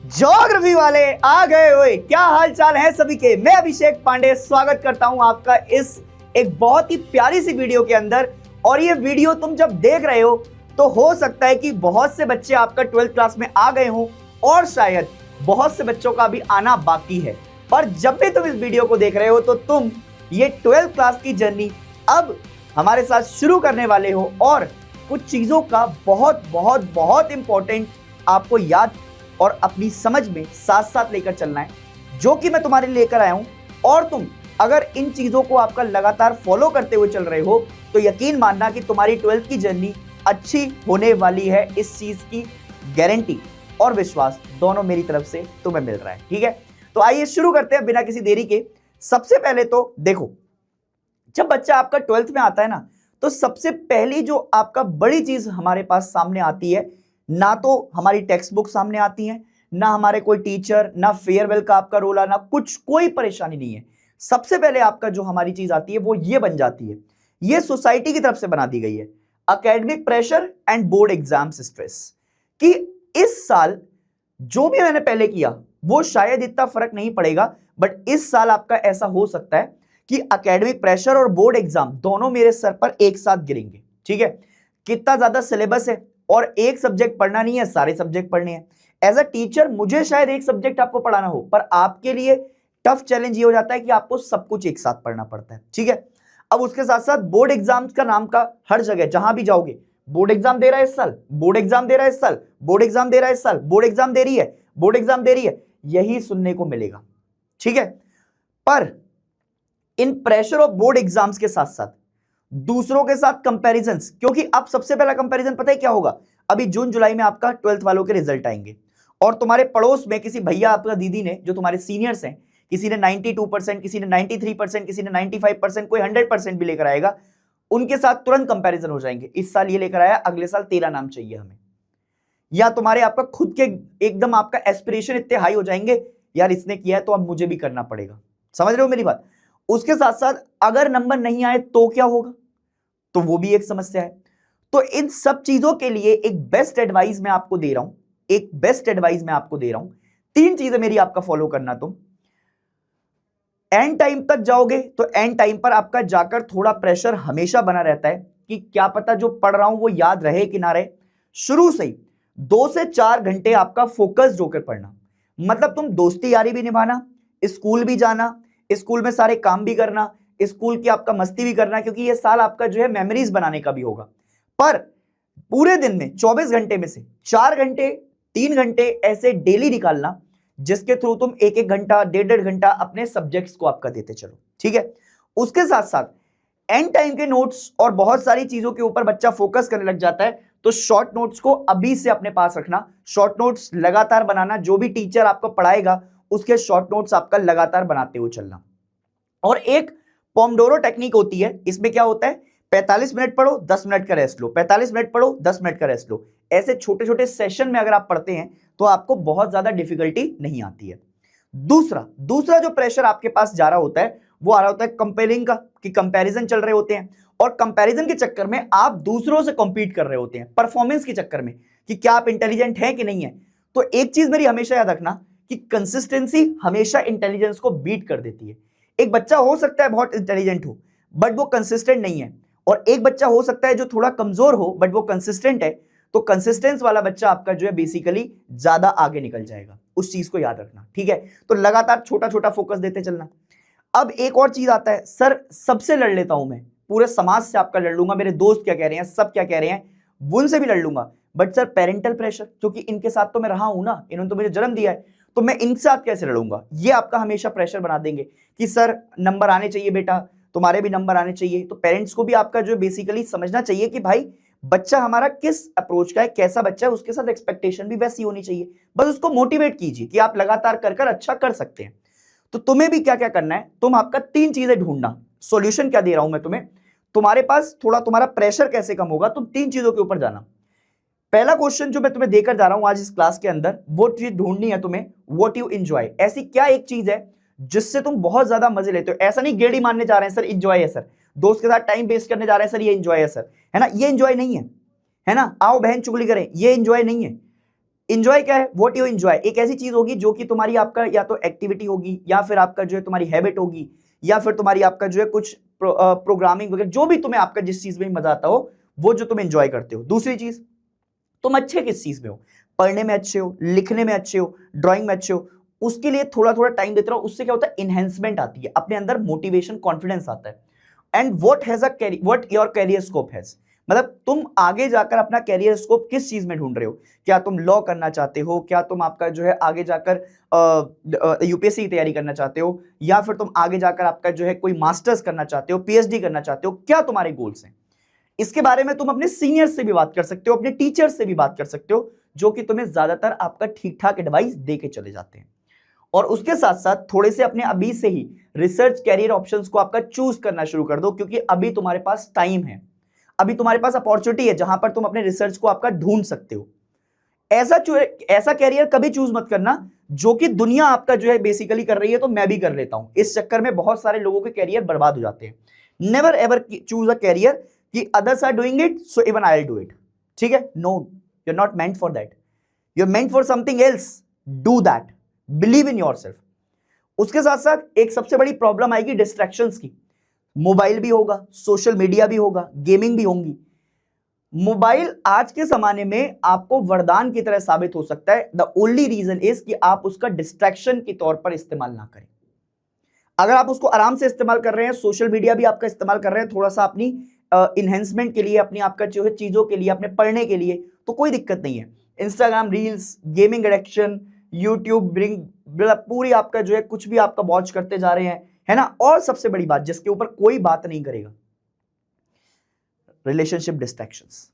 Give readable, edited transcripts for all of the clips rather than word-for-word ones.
Geography वाले आ गए। ओए क्या हाल चाल है सभी के। मैं अभिषेक पांडे स्वागत करता हूं आपका इस एक बहुत ही प्यारी सी वीडियो के अंदर। और ये वीडियो तुम जब देख रहे हो तो हो सकता है कि बहुत से बच्चे आपका 12th क्लास में आ गए हों और शायद बहुत से बच्चों का भी आना बाकी है। पर जब भी तुम इस वीडियो को देख रहे हो तो तुम ये 12th क्लास की जर्नी अब हमारे साथ शुरू करने वाले हो और कुछ चीजों का बहुत बहुत बहुत इंपॉर्टेंट आपको याद और अपनी समझ में साथ साथ लेकर चलना है, जो कि मैं तुम्हारे लिए लेकर आया हूं। और तुम अगर इन चीजों को आपका लगातार फॉलो करते हुए चल रहे हो तो यकीन मानना कि तुम्हारी 12th की जर्नी अच्छी होने वाली है। इस चीज की गारंटी और विश्वास दोनों मेरी तरफ से तुम्हें मिल रहा है। ठीक है, तो आइए शुरू करते हैं बिना किसी देरी के। सबसे पहले तो देखो, जब बच्चा आपका 12th में आता है ना, तो सबसे पहली जो आपका बड़ी चीज हमारे पास सामने आती है, ना तो हमारी टेक्स्ट बुक सामने आती है, ना हमारे कोई टीचर, ना फेयरवेल का आपका रोल आना, कुछ कोई परेशानी नहीं है। सबसे पहले आपका जो हमारी चीज आती है वो ये बन जाती है, ये सोसाइटी की तरफ से बना दी गई है, academic pressure and board exams stress. कि इस साल जो भी मैंने पहले किया वो शायद इतना फर्क नहीं पड़ेगा, बट इस साल आपका ऐसा हो सकता है कि एकेडमिक प्रेशर और बोर्ड एग्जाम दोनों मेरे सर पर एक साथ गिरेंगे। ठीक है, कितना ज्यादा सिलेबस है और एक सब्जेक्ट पढ़ना नहीं है, सारे सब्जेक्ट पढ़ने हैं। एज अ टीचर मुझे शायद एक सब्जेक्ट आपको पढ़ाना हो, पर आपके लिए टफ चैलेंज ये हो जाता है कि आपको सब कुछ एक साथ पढ़ना पड़ता है। ठीक है, अब उसके साथ साथ बोर्ड एग्जाम्स का नाम का हर जगह जहां भी जाओगे, बोर्ड एग्जाम दे रहा है इस साल, बोर्ड एग्जाम दे रहा है इस साल, बोर्ड एग्जाम दे रहा है इस साल, बोर्ड एग्जाम दे रही है, बोर्ड एग्जाम दे रही है, यही सुनने को मिलेगा। ठीक है, पर इन प्रेशर ऑफ बोर्ड एग्जाम्स के साथ साथ दूसरों के साथ कंपैरिजंस, क्योंकि अब सबसे पहला कंपैरिजन पता है क्या होगा, अभी जून जुलाई में आपका 12th वालों के रिजल्ट आएंगे और तुम्हारे पड़ोस में किसी भैया आपका दीदी ने, जो तुम्हारे सीनियर्स हैं, किसी ने 92%, किसी ने 93%, किसी ने 95%, कोई 100% भी लेकर आएगा, उनके साथ तुरंत कंपैरिजन हो जाएंगे। इस साल ये लेकर आया, अगले साल तेरा नाम चाहिए हमें। या तुम्हारे आपका खुद के एकदम आपका एस्पिरेशन इतने हाई हो जाएंगे, यार इसने किया है तो अब मुझे भी करना पड़ेगा। समझ रहे हो मेरी बात। उसके साथ साथ अगर नंबर नहीं आए तो क्या होगा, तो वो भी एक समस्या है। तो इन सब चीजों के लिए एक बेस्ट एडवाइस मैं आपको दे रहा हूं, एक बेस्ट एडवाइस मैं आपको दे रहा हूं। 3 चीजें मेरी आपका फॉलो करना। तुम एंड टाइम तक जाओगे तो एंड टाइम पर आपका जाकर थोड़ा प्रेशर हमेशा बना रहता है कि क्या पता जो पढ़ रहा हूं वो याद रहे कि ना रहे। शुरू से ही 2 से 4 घंटे आपका फोकस्ड होकर पढ़ना, मतलब तुम दोस्ती यारी भी निभाना, स्कूल भी जाना, स्कूल में सारे काम भी करना, स्कूल की आपका मस्ती भी करना, क्योंकि ये साल आपका जो है मेमोरीज बनाने का भी होगा। पर पूरे दिन में 24 घंटे में से 4 घंटे 3 घंटे ऐसे डेली निकालना, जिसके थ्रू तुम 1-1 घंटा 1.5 घंटा अपने सब्जेक्ट्स को आपका देते चलो। ठीक है, उसके साथ साथ एंड टाइम के नोट्स और बहुत सारी चीजों के ऊपर बच्चा फोकस करने लग जाता है, तो शॉर्ट नोट्स को अभी से अपने पास रखना, शॉर्ट नोट्स लगातार बनाना, जो भी टीचर आपको पढ़ाएगा उसके शॉर्ट नोट्स आपका लगातार बनाते हुए चलना। और एक पोमोडोरो टेक्निक होती है, इसमें क्या होता है, 45 मिनट पढ़ो 10 मिनट का रेस्ट लो, 45 मिनट पढ़ो 10 मिनट का रेस्ट लो। ऐसे छोटे छोटे सेशन में अगर आप पढ़ते हैं तो आपको बहुत ज्यादा डिफिकल्टी नहीं आती है। दूसरा जो प्रेशर आपके पास जा रहा होता है वो आ रहा होता है कंपेयरिंग का, कि कंपैरिजन चल रहे होते हैं और कंपैरिजन के चक्कर में आप दूसरों से कॉम्पीट कर रहे होते हैं, परफॉर्मेंस के चक्कर में कि क्या आप इंटेलिजेंट हैं कि नहीं है। तो एक चीज मेरी हमेशा याद रखना कि कंसिस्टेंसी हमेशा इंटेलिजेंस को बीट कर देती है। एक बच्चा हो सकता है बहुत इंटेलिजेंट हो बट वो कंसिस्टेंट नहीं है, और एक बच्चा हो सकता है जो थोड़ा कमजोर हो बट वो कंसिस्टेंट है, तो कंसिस्टेंस वाला बच्चा आपका जो है बेसिकली ज्यादा आगे निकल जाएगा। उस चीज को याद रखना। ठीक है, तो लगातार छोटा छोटा फोकस देते चलना। अब एक और चीज आता है, सर सबसे लड़ लेता हूं मैं, पूरे समाज से आपका लड़ लूंगा, मेरे दोस्त क्या कह रहे हैं, सब क्या कह रहे हैं, उनसे भी लड़ लूंगा, बट सर पेरेंटल प्रेशर, क्योंकि इनके साथ तो मैं रहा हूं ना, इन्होंने तो मुझे जन्म दिया है, तो मैं इनके साथ कैसे लड़ूंगा। ये आपका हमेशा प्रेशर बना देंगे कि सर नंबर आने चाहिए बेटा, तुम्हारे भी नंबर आने चाहिए। तो पेरेंट्स को भी आपका जो बेसिकली समझना चाहिए कि भाई बच्चा हमारा किस अप्रोच का है, कैसा बच्चा है, उसके साथ एक्सपेक्टेशन भी वैसी होनी चाहिए। बस उसको मोटिवेट कीजिए कि आप लगातार कर कर अच्छा कर सकते हैं। तो तुम्हें भी क्या क्या करना है, तुम आपका 3 चीजें ढूंढना। सॉल्यूशन क्या दे रहा हूं मैं तुम्हें, तुम्हारे पास थोड़ा तुम्हारा प्रेशर कैसे कम होगा, तुम 3 चीजों के ऊपर जाना। पहला क्वेश्चन जो मैं तुम्हें देकर जा रहा हूं आज इस क्लास के अंदर, वो चीज ढूंढनी है तुम्हें, व्हाट यू एंजॉय। ऐसी क्या एक चीज है जिससे तुम बहुत ज्यादा मजे लेते हो। ऐसा नहीं गेड़ी मारने जा रहे हैं सर एंजॉय है सर, दोस्त के साथ टाइम वेस्ट करने जा रहे हैं सर ये एंजॉय है सर, है ना, ये एंजॉय नहीं है, है ना, आओ बहन चुगली करें, ये एंजॉय नहीं है। इंजॉय क्या है, व्हाट यू एंजॉय, एक ऐसी चीज होगी जो कि तुम्हारी आपका या तो एक्टिविटी होगी या फिर आपका जो है तुम्हारी हैबिट होगी या फिर तुम्हारी आपका जो है कुछ प्रोग्रामिंग वगैरह, जो भी तुम्हें आपका जिस चीज में मजा आता हो वो जो तुम एंजॉय करते हो। दूसरी चीज, तुम अच्छे किस चीज में हो, पढ़ने में अच्छे हो, लिखने में अच्छे हो, ड्राइंग में अच्छे हो, उसके लिए थोड़ा थोड़ा टाइम देते रहो। उससे क्या होता है, इनहेंसमेंट आती है, अपने अंदर मोटिवेशन कॉन्फिडेंस आता है। And what your career scope has, मतलब तुम आगे जाकर अपना कैरियर स्कोप किस चीज में ढूंढ रहे हो। क्या तुम लॉ करना चाहते हो, क्या तुम आपका जो है आगे जाकर यूपीएससी की तैयारी करना चाहते हो, या फिर तुम आगे जाकर आपका जो है कोई मास्टर्स करना चाहते हो, पीएचडी करना चाहते हो, क्या तुम्हारे गोल्स हैं। इसके बारे में तुम अपने सीनियर से भी बात कर सकते हो, अपने टीचर से भी बात कर सकते हो, जो कि तुम्हें ज्यादातर आपका ठीक ठाक एडवाइस दे के चले जाते हैं। और उसके साथ साथ थोड़े से अपने अभी से ही रिसर्च कैरियर ऑप्शंस को आपका चूज करना शुरू कर दो, क्योंकि अभी तुम्हारे पास टाइम है, अभी तुम्हारे पास अपॉर्चुनिटी है जहां पर तुम अपने रिसर्च को आपका ढूंढ सकते हो। ऐसा कैरियर कभी चूज मत करना जो कि दुनिया आपका जो है बेसिकली कर रही है तो मैं भी कर लेता हूं, इस चक्कर में बहुत सारे लोगों के कैरियर बर्बाद हो जाते हैं। Never ever choose a career कि others are doing it so even I will do it, ठीक है। No, you are not meant for that, you are meant for something else, do that, believe in yourself. उसके साथ साथ एक सबसे बड़ी problem आएगी डिस्ट्रैक्शंस की। मोबाइल भी होगा, सोशल मीडिया भी होगा, गेमिंग भी होंगी। मोबाइल आज के जमाने में आपको वरदान की तरह साबित हो सकता है। द ओनली रीजन इज कि आप उसका डिस्ट्रैक्शन के तौर पर इस्तेमाल ना करें। अगर आप उसको आराम से इस्तेमाल कर रहे हैं, सोशल मीडिया भी आपका इस्तेमाल कर रहे हैं थोड़ा सा अपनी इन्हेंसमेंट के लिए, अपनी आपका जो है चीजों के लिए, अपने पढ़ने के लिए, तो कोई दिक्कत नहीं है। Instagram reels, gaming addiction, YouTube bring, पूरी आपका जो है कुछ भी आपका वॉच करते जा रहे हैं, है ना। और सबसे बड़ी बात जिसके ऊपर कोई बात नहीं करेगा, रिलेशनशिप डिस्ट्रैक्शंस।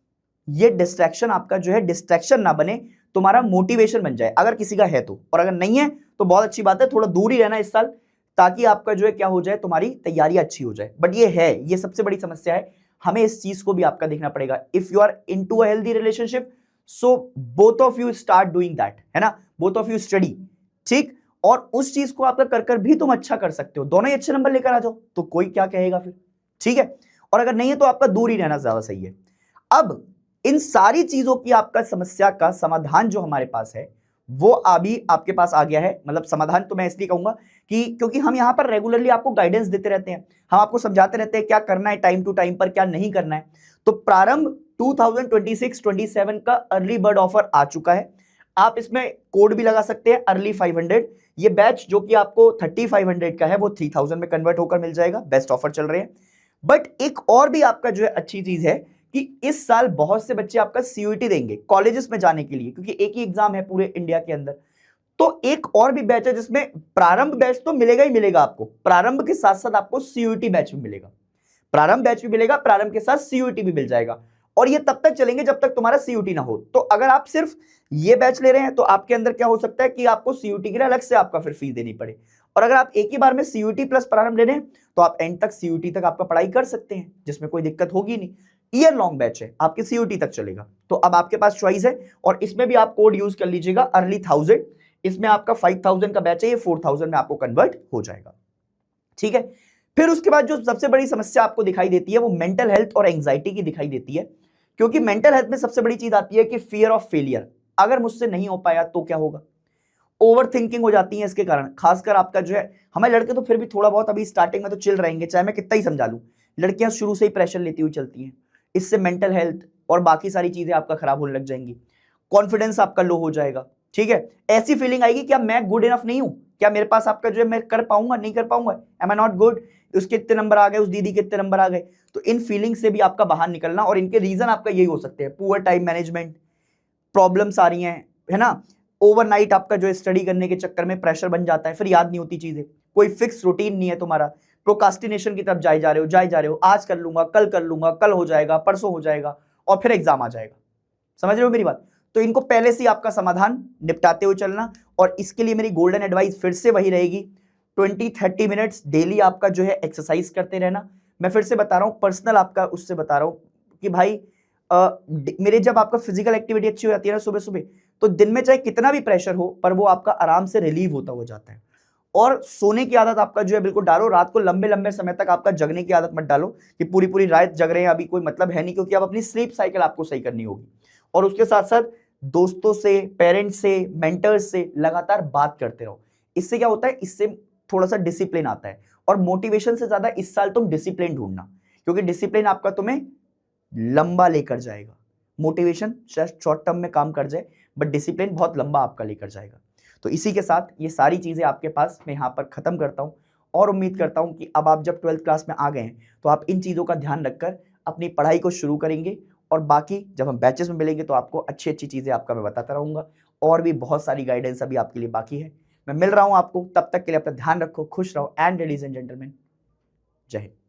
ये डिस्ट्रैक्शन आपका जो है डिस्ट्रैक्शन ना बने, तुम्हारा मोटिवेशन बन जाए, अगर किसी का है तो। और अगर नहीं है तो बहुत अच्छी बात है, थोड़ा दूर ही रहना इस साल, ताकि आपका जो है क्या हो जाए, तुम्हारी तैयारी अच्छी हो जाए। बट ये है, ये सबसे बड़ी समस्या है, हमें इस चीज को भी आपका देखना पड़ेगा। If you are into a healthy relationship, so both of you start doing that, है ना, बोथ ऑफ यू स्टडी, ठीक। और उस चीज को आपका कर कर भी तुम अच्छा कर सकते हो, दोनों ही अच्छे नंबर लेकर आ जाओ, तो कोई क्या कहेगा फिर, ठीक है। और अगर नहीं है तो आपका दूर ही रहना ज्यादा सही है। अब इन सारी चीजों की आपका समस्या का समाधान जो हमारे पास है वो अभी आपके पास आ गया है। मतलब समाधान तो मैं इसलिए कहूंगा कि क्योंकि हम यहां पर रेगुलरली आपको गाइडेंस देते रहते हैं, हम आपको समझाते रहते हैं क्या करना है टाइम टू टाइम पर, क्या नहीं करना है। तो प्रारंभ 2026-27 का अर्ली बर्ड ऑफर आ चुका है। आप इसमें कोड भी लगा सकते हैं अर्ली 500। ये बैच जो कि आपको 3500 का है वो 3000 में कन्वर्ट होकर मिल जाएगा, बेस्ट ऑफर चल रहे हैं। बट एक और भी आपका जो है अच्छी चीज है कि इस साल बहुत से बच्चे आपका सीयूईटी देंगे कॉलेजेस में जाने के लिए, क्योंकि एक ही एग्जाम है पूरे इंडिया के अंदर। तो एक और भी बैच है जिसमें प्रारंभ बैच तो मिलेगा ही मिलेगा आपको, प्रारंभ के साथ साथ आपको सीयूईटी बैच भी मिलेगा, प्रारंभ बैच भी मिलेगा, प्रारंभ के साथ सीयूईटी भी मिल जाएगा। और ये तब तक चलेंगे जब तक तुम्हारा सीयूईटी ना हो। तो अगर आप सिर्फ ये बैच ले रहे हैं तो आपके अंदर क्या हो सकता है कि आपको सीयूईटी के लिए अलग से आपका फिर फीस देनी पड़े। और अगर आप एक ही बार में सीयूईटी प्लस प्रारंभ ले रहे हैं तो आप एंड तक सीयूईटी तक आपका पढ़ाई कर सकते हैं, जिसमें कोई दिक्कत होगी नहीं। ईयर लॉन्ग बैच है, आपके सीयूईटी तक चलेगा। तो अब आपके पास चॉइस है, और इसमें भी आप कोड यूज कर लीजिएगा अर्ली 1000। इसमें आपका 5000 का बैच है, ये 4000 में आपको कन्वर्ट हो जाएगा, ठीक है। फिर उसके बाद जो सबसे बड़ी समस्या आपको दिखाई देती है वो मेंटल हेल्थ और एंग्जाइटी की दिखाई देती है। क्योंकि मेंटल हेल्थ में सबसे बड़ी चीज आती है कि फियर ऑफ फेलियर, अगर मुझसे नहीं हो पाया तो क्या होगा। ओवर थिंकिंग हो जाती है इसके कारण, खासकर आपका जो है, हमारे लड़के तो फिर भी थोड़ा बहुत अभी स्टार्टिंग में तो चिल रहेंगे, चाहे मैं कितना ही समझा लूं। लड़कियां शुरू से ही प्रेशर लेती हुई चलती हैं, इससे मेंटल हेल्थ और बाकी सारी चीजें आपका खराब होने लग जाएंगी, कॉन्फिडेंस आपका लो हो जाएगा, ठीक है। ऐसी फीलिंग आएगी क्या मैं गुड इनफ नहीं हूं, क्या मेरे पास आपका जो है मैं कर पाऊंगा नहीं कर पाऊंगा, एम आई नॉट गुड, उसके कितने नंबर आ गए, उस दीदी के कितने नंबर आ गए। तो इन फीलिंग से भी आपका बाहर निकलना, और इनके रीजन आपका यही हो सकते हैं, पुअर टाइम मैनेजमेंट, प्रॉब्लम्स आ रही हैं, है ना। ओवरनाइट आपका जो है स्टडी करने के चक्कर में प्रेशर बन जाता है, फिर याद नहीं होती चीजें, कोई फिक्स रूटीन नहीं है तुम्हारा, प्रोकास्टिनेशन की तरफ जाए जा रहे हो, आज कर लूंगा, कल हो जाएगा, परसों हो जाएगा, और फिर एग्जाम आ जाएगा। समझ रहे हो मेरी बात। तो इनको पहले से आपका समाधान निपटाते हुए चलना, और इसके लिए मेरी गोल्डन एडवाइस फिर से वही रहेगी, 20-30 मिनट्स डेली आपका जो है एक्सरसाइज करते रहना। मैं फिर से बता रहा हूँ, पर्सनल आपका उससे बता रहा हूँ कि भाई मेरे जब आपका फिजिकल एक्टिविटी अच्छी हो जाती है ना सुबह सुबह, तो दिन में चाहे कितना भी प्रेशर हो पर वो आपका आराम से रिलीव होता हो जाता है। और सोने की आदत आपका जो है बिल्कुल डालो, रात को लंबे लंबे समय तक आपका जगने की आदत मत डालो कि पूरी पूरी रात जग रहे हैं, अभी कोई मतलब है नहीं, क्योंकि आप अपनी स्लीप साइकिल आपको सही करनी होगी। और उसके साथ साथ दोस्तों से, पेरेंट्स से, मेंटर्स से लगातार बात करते रहो। इससे क्या होता है, इससे थोड़ा सा डिसिप्लिन आता है। और मोटिवेशन से ज्यादा इस साल तुम डिसिप्लिन ढूंढना, क्योंकि डिसिप्लिन आपका तुम्हें लंबा लेकर जाएगा। मोटिवेशन शायद शॉर्ट टर्म में काम कर जाए, बट डिसिप्लिन बहुत लंबा आपका लेकर जाएगा। तो इसी के साथ ये सारी चीजें आपके पास मैं यहाँ पर खत्म करता हूँ, और उम्मीद करता हूँ कि अब आप जब 12th क्लास में आ गए हैं तो आप इन चीजों का ध्यान रखकर अपनी पढ़ाई को शुरू करेंगे। और बाकी जब हम बैचेस में मिलेंगे तो आपको अच्छी अच्छी चीजें आपका मैं बताता रहूंगा, और भी बहुत सारी गाइडेंस अभी आपके लिए बाकी है। मैं मिल रहा हूं आपको, तब तक के लिए अपना ध्यान रखो, खुश रहो, एंड लेडीज एंड जेंटलमैन, जय हिंद।